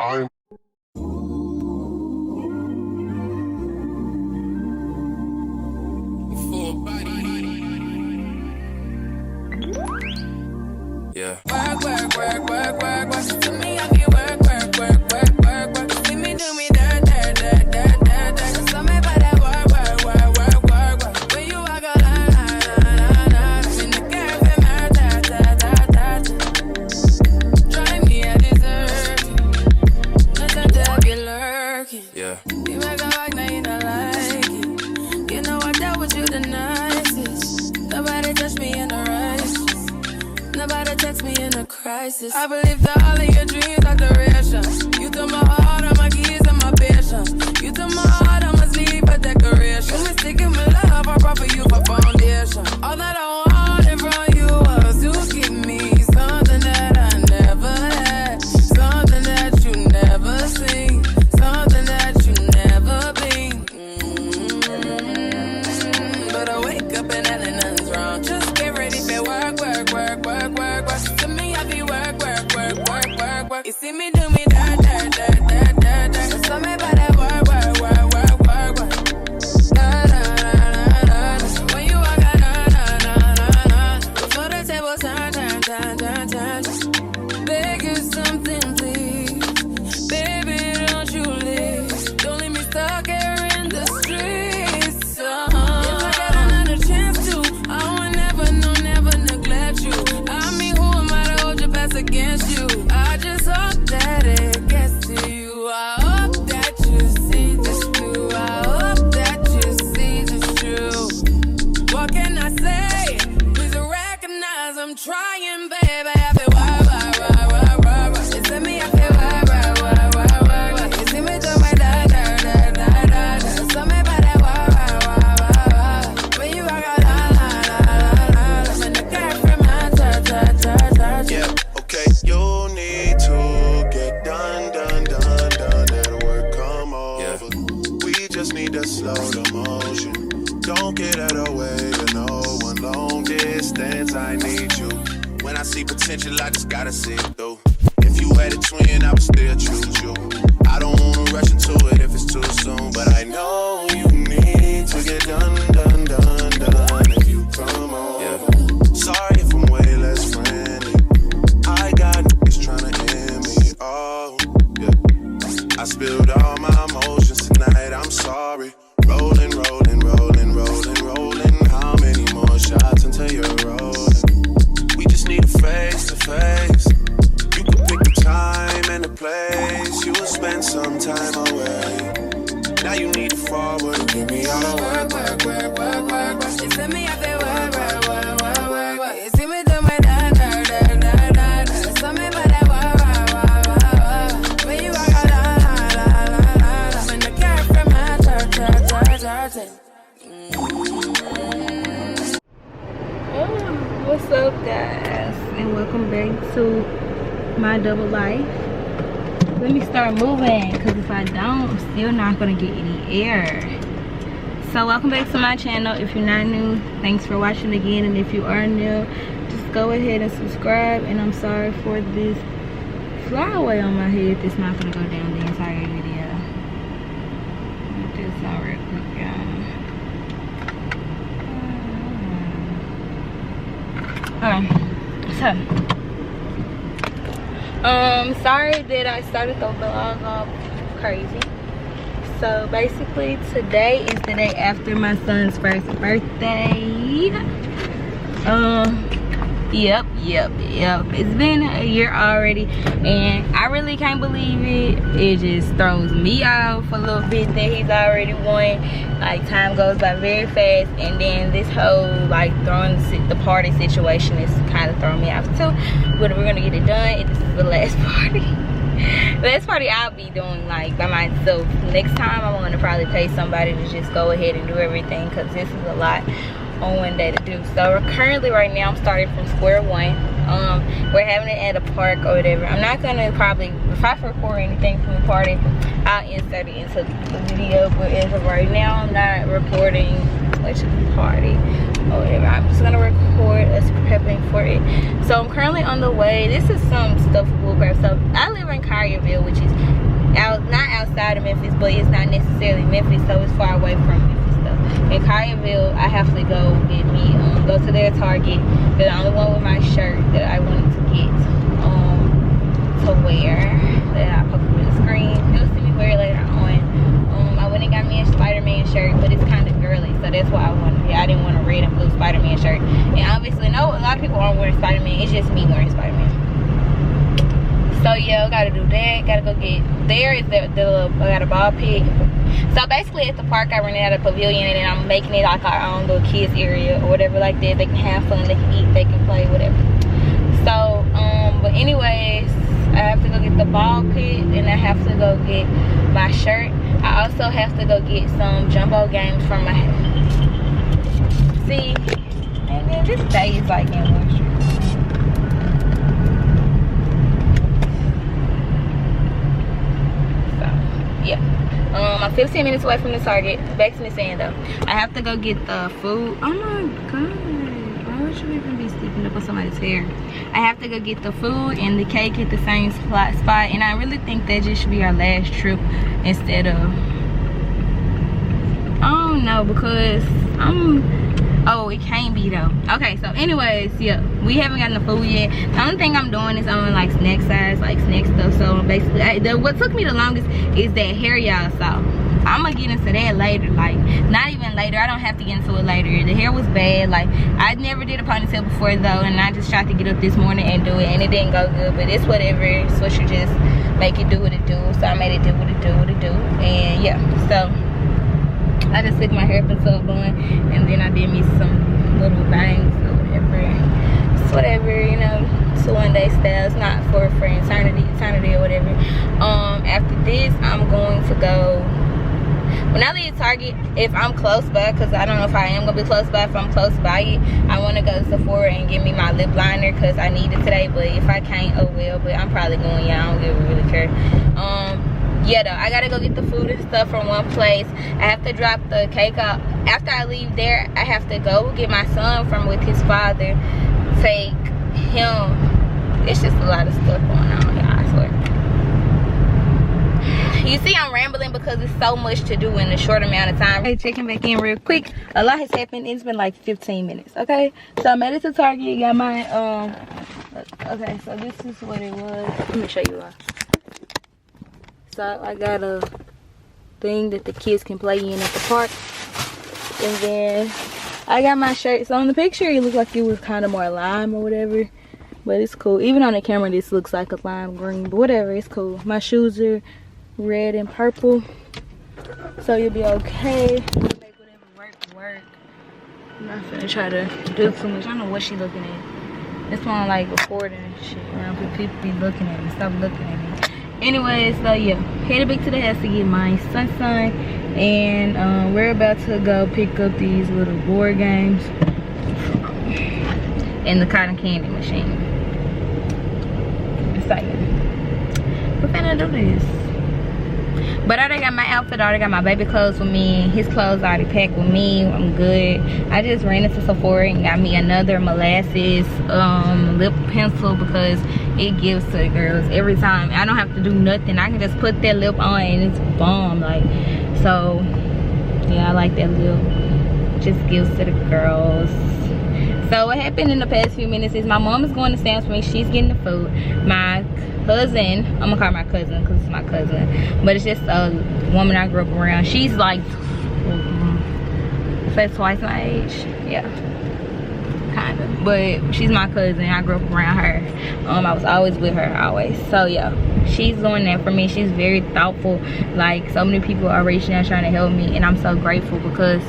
I'm yeah. Work, work, work, work, work, work. To me, I get work, work, work, work, work, work. See me do me dirt, dirt, dirt, dirt, dirt, dirt. So me by that work, work, work, work, work, work. When you walk a line, line, line, line. In the cafe, man, ta, ta, ta, ta, ta. Try me, I deserve it. Nothing to be lurking. Yeah. You make a like, now you don't like it. You know I dealt with you the nicest. Nobody touched me in the righteous. Nobody text me in a crisis. I believe that all of your dreams are duration. You took my heart, all my keys, and my patience. You took my heart, I must leave a decoration. You mistaken my love, I brought for you for foundation. All that I wanted from you was to give me something that I never had, something that you never seen, something that you never been. But I wake up and nothing's wrong. Just get ready for work, work, work, work, work, work. To me, I be work, work, work, work, work, work. You see me do me dirt, dirt, dirt, dirt, dirt, dirt. So me by that work, work, work, work, work, work. Da, da, da, da, da, da. When you walk out, da, da, da, da, da. Before the table turn, turn, turn, turn, turn. Beg you something, please. Baby, don't you leave. Don't leave me stuck here in the streets. If I get another chance to, I will never, no, never neglect you. I mean, who am I to hold your best against you? I just hope that it gets to you. I hope that you see this through. I hope that you see this true. What can I say? Please recognize I'm trying, baby. I feel why. You see me, I feel why. You see me do my da da da da da da. So me by that why. When you walk out, la la la la la. When the car from my ta. Yeah, okay, you need to get done at work, come over. We just need to slow the motion. Don't get out of the way to no one. Long distance, I need you. When I see potential, I just gotta see it through. If you had a twin, I would still choose you. I don't wanna rush into it if it's too soon, but I know you need to get done if you come over. Sorry if I'm way less friendly. I got niggas tryna end me. Oh, yeah. I spilled all my emotions tonight. I'm sorry. Rolling. How many more shots until you're rolling? We just need a face to face. You can pick the time and the place. You will spend some time away. Now you need to forward and give me all the work. You see me, I feel work. You see me do my da da da da da da. So me by that work. When you walk out, la. When the car from my ta. What's up, guys, and welcome back to my double life. Let me start moving, because if I don't, I'm still not gonna get any air. So welcome back to my channel. If you're not new, thanks for watching again, and if you are new, just go ahead and subscribe. And I'm sorry for this flyaway on my head that's not gonna go down the entire video. This out real quick, y'all. Sorry that I started the vlog off crazy. So basically today is the day after my son's first birthday. Yep. It's been a year already, and I really can't believe it. It just throws me off a little bit that he's already won. Like, time goes by very fast, and then this whole like throwing the party situation is kind of throwing me off too. But we're gonna get it done, and this is the last party. Last party I'll be doing like by myself. Next time I want to probably pay somebody to just go ahead and do everything, because this is a lot on one day to do. So we're currently, right now, I'm starting from square one. We're having it at a park or whatever. I'm not gonna probably, if I record anything from the party, I'll insert it into the video, but as of right now, I'm not recording much of the party or whatever. I'm just gonna record us prepping for it. So I'm currently on the way. This is some stuff we'll grab. So I live in Collierville, which is side of Memphis, but it's not necessarily Memphis, so it's far away from Memphis though. In Collierville, I have to go get me go to their Target. They're the only one with my shirt that I wanted to get to wear, that I put up in the screen. You'll see me wear it later on. I went and got me a Spider-Man shirt, but it's kind of girly, so that's why I wanted it. I didn't want a red and blue Spider-Man shirt. And obviously, no, a lot of people aren't wearing Spider-Man. It's just me wearing Spider-Man. So yeah, I gotta do that. Gotta go get, there is I got a ball pit. So basically at the park I rented out a pavilion, and then I'm making it like our own little kids area or whatever like that. They can have fun, they can eat, they can play, whatever. So but anyways, I have to go get the ball pit, and I have to go get my shirt. I also have to go get some jumbo games from my house. See, and then this day is like in one street. Yeah, I'm 15 minutes away from the Target. Back to me saying though, I have to go get the food. Oh my god, why would you even be sleeping up on somebody's hair? I have to go get the food and the cake at the same spot, and I really think that just should be our last trip instead of, I don't know, because oh, it can't be though. Okay, so anyways, yeah, we haven't gotten the food yet. The only thing I'm doing is on like snack size, like snack stuff. So basically, what took me the longest is that hair y'all saw. I'm gonna get into that later, like not even later. I don't have to get into it later. The hair was bad. Like I never did a ponytail before though, and I just tried to get up this morning and do it, and it didn't go good. But it's whatever. So you just make it do what it do. So I made it do what it do, and yeah. So I just took my hair up into a bun, and then I did me some little bangs or whatever. It's whatever, you know. It's a one-day style. It's not for eternity or whatever. After this, I'm going to go. When I leave Target, if I'm close by, because I don't know if I am going to be close by, if I'm close by it, I want to go to Sephora and get me my lip liner because I need it today. But if I can't, oh well. But I'm probably going, yeah, I don't really care. Yeah, though, I got to go get the food and stuff from one place. I have to drop the cake off. After I leave there, I have to go get my son from with his father. Take him. It's just a lot of stuff going on, y'all, I swear. You see I'm rambling because it's so much to do in a short amount of time. Hey, checking back in real quick. A lot has happened. It's been like 15 minutes, okay? So I made it to Target, got my okay, so this is what it was. Let me show you all. So I got a thing that the kids can play in at the park. And then I got my shirt. So on the picture it looked like it was kind of more lime or whatever, but it's cool. Even on the camera this looks like a lime green, but whatever, it's cool. My shoes are red and purple, so you'll be okay. Make whatever work. I'm not gonna try to do too much. I don't know what she looking at. This one like recording and shit around people be looking at me. Stop looking at me. Anyways, so yeah, headed back to the house to get my son, and we're about to go pick up these little board games and the cotton candy machine. So yeah, we're finna do this. But I already got my outfit, I already got my baby clothes with me. His clothes already packed with me. I'm good. I just ran into Sephora and got me another molasses lip pencil because it gives to the girls every time. I don't have to do nothing. I can just put that lip on and it's bomb. Like, so yeah, I like that lip. Just gives to the girls. So what happened in the past few minutes is my mom is going to Sam's for me. She's getting the food. My cousin, I'm gonna call her my cousin because it's my cousin, but it's just a woman I grew up around. She's like, say twice my age, yeah, kind of, but she's my cousin. I grew up around her. I was always with her, always. So yeah, she's doing that for me. She's very thoughtful. Like, so many people are reaching out trying to help me, and I'm so grateful because,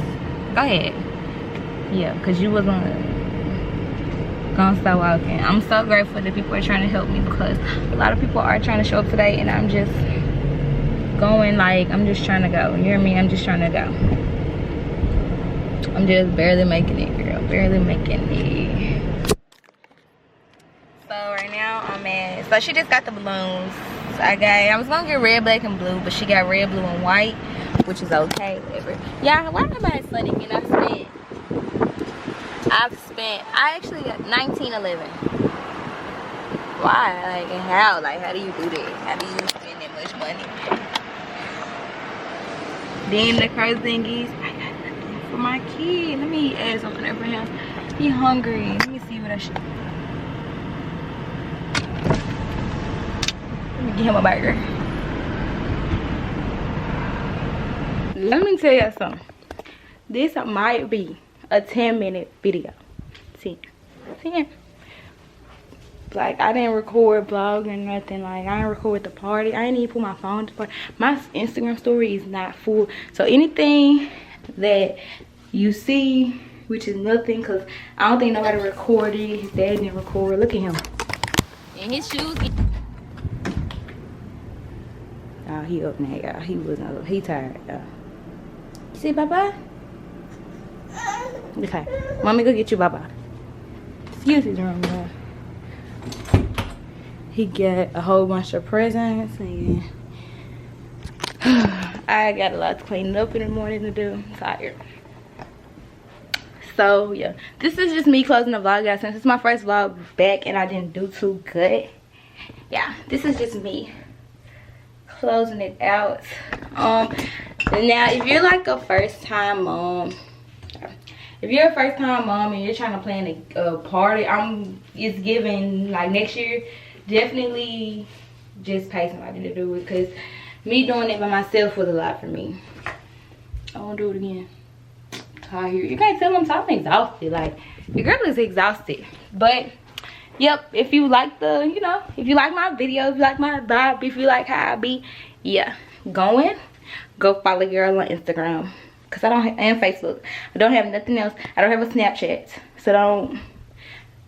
go ahead, yeah, because you was gonna start walking. I'm so grateful that people are trying to help me because a lot of people are trying to show up today, and I'm just going, like, I'm just trying to go. You hear me? I'm just trying to go. I'm just barely making it, girl. Barely making it. So right now I'm at, so she just got the balloons. So I was gonna get red, black, and blue, but she got red, blue, and white, which is okay, whatever. Yeah, why am I studying? And I actually got 1911. Why? Like, how? Like, how do you do that? How do you spend that much money? Then the crazy thing is, I got nothing for my kid. Let me add something there for him. He hungry. Let me see what I should. Let me get him a burger. Let me tell you something. This might be a 10-minute video. 10. Like, I didn't record vlog or nothing. Like, I didn't record the party. I didn't even put my phone to the party. My Instagram story is not full. So anything that you see, which is nothing, because I don't think nobody recorded. His dad didn't record. Look at him. And his shoes. Oh, he up now, y'all. He wasn't up. He tired, y'all. You see Baba? Okay. Mommy, go get you Baba. Excuse his room, y'all. He got a whole bunch of presents and I got a lot to clean up in the morning to do. I'm tired. So yeah, this is just me closing the vlog out since it's my first vlog back and I didn't do too good. Yeah, this is just me closing it out. Now if you're like a first time mom, if you're a first time mom and you're trying to plan a party, it's giving like next year, definitely just pay somebody to do it, because me doing it by myself was a lot for me. I won't do it again. I'm tired. You can't tell I'm tired. I'm exhausted. Like, your girl is exhausted. But yep, if you like the, you know, if you like my video, if you like my vibe, if you like how I be, yeah, go follow girl on Instagram. Cause I don't have, and Facebook. I don't have nothing else. I don't have a Snapchat. So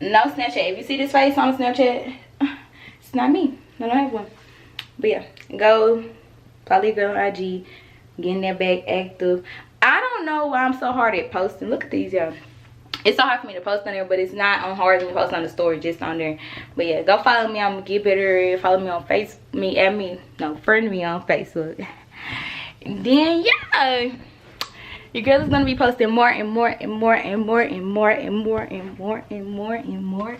no Snapchat. If you see this face on Snapchat, it's not me. I don't have one. But yeah, go follow your girl on IG. Getting that back active. I don't know why I'm so hard at posting. Look at these, y'all. It's so hard for me to post on there, but it's not on hard to post on the story, just on there. But yeah, go follow me. I'm gonna get better. Follow me on Facebook. Friend me on Facebook. And then yeah, your girl is gonna be posting more and more and more and more and more and more and more and more and more.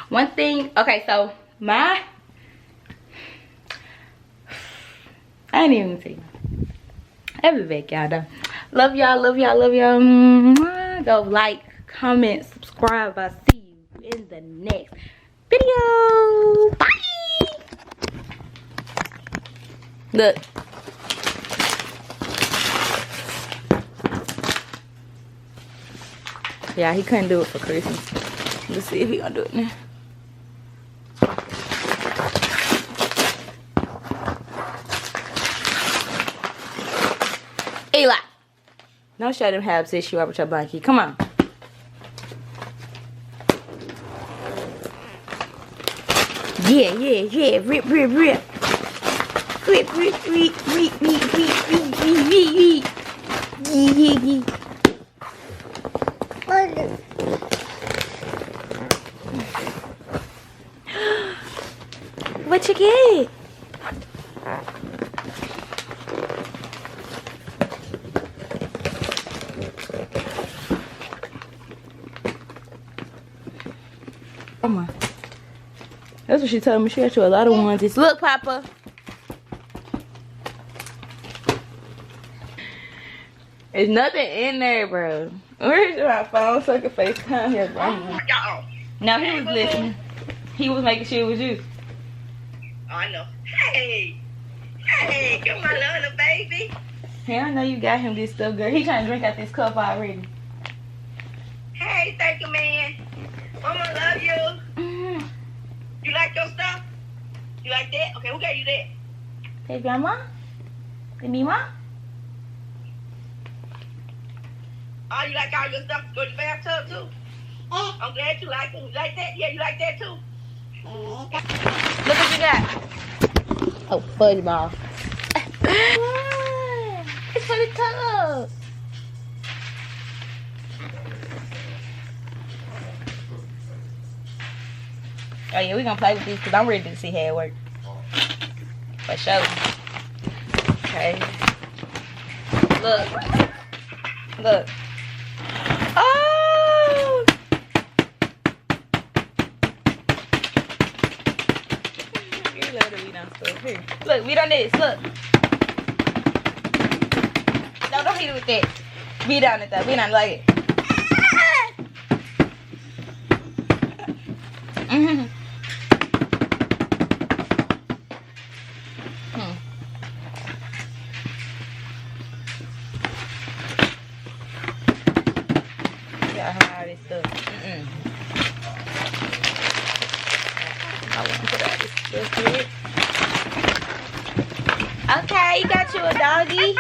One thing, okay, so I ain't even see. I'll be back, y'all, though. Love y'all, love y'all, love y'all. Go like, comment, subscribe. I'll see you in the next video. Bye. Look. Yeah, he couldn't do it for Christmas. Let's see if he gonna do it now. Eli, don't show them how upset you are with your blankie. Come on. Yeah. Rip. Rip. Yeah. What you get? Come on. That's what she told me. She got you a lot of onesies. Look, Papa. There's nothing in there, bro. Where's my phone so I can FaceTime here, bro? No, he was listening. He was making sure it was you. Oh, I know. Hey, you're my little baby. Hey, I know you got him this stuff, girl. He trying to drink out this cup already. Hey, thank you, man. Mama love you. You like your stuff? You like that? Okay, who got you that? Hey, Grandma? Hey, Mima? Oh, you like all your stuff? Go to the bathtub, too? I'm glad you like it. You like that? Yeah, you like that, too? Look what you got. Oh, fudge ball. It's for the tub. Oh yeah, we gonna play with these because I'm ready to see how it works. For sure. Okay. Look. Oh! You love to beat on stuff. Here. Look, beat on this. Look. No, Don't hit it with that. Beat on it though. Beat on it like it. Got all this stuff. I want to put all this stuff in. Okay, you got you a doggy.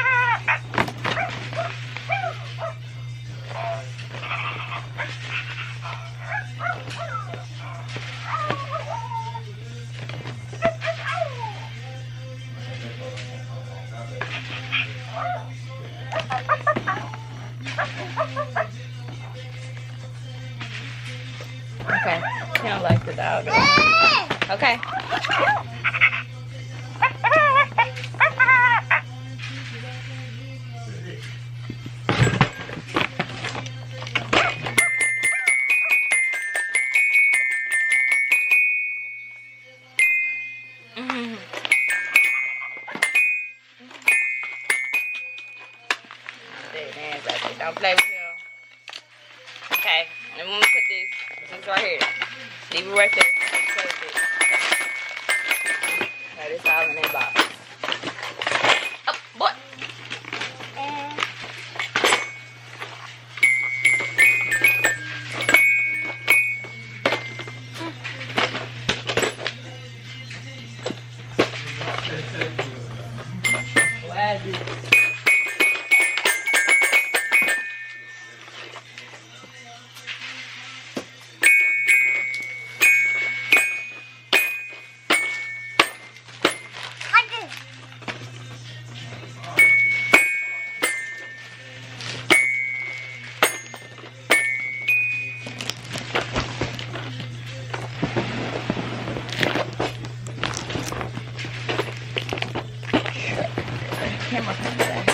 Okay, he don't like the dog. Okay. Don't play with him. Okay, and when we put this right here, leave it right there. Okay, this all in that box. Oh, boy. Why is this? Camera.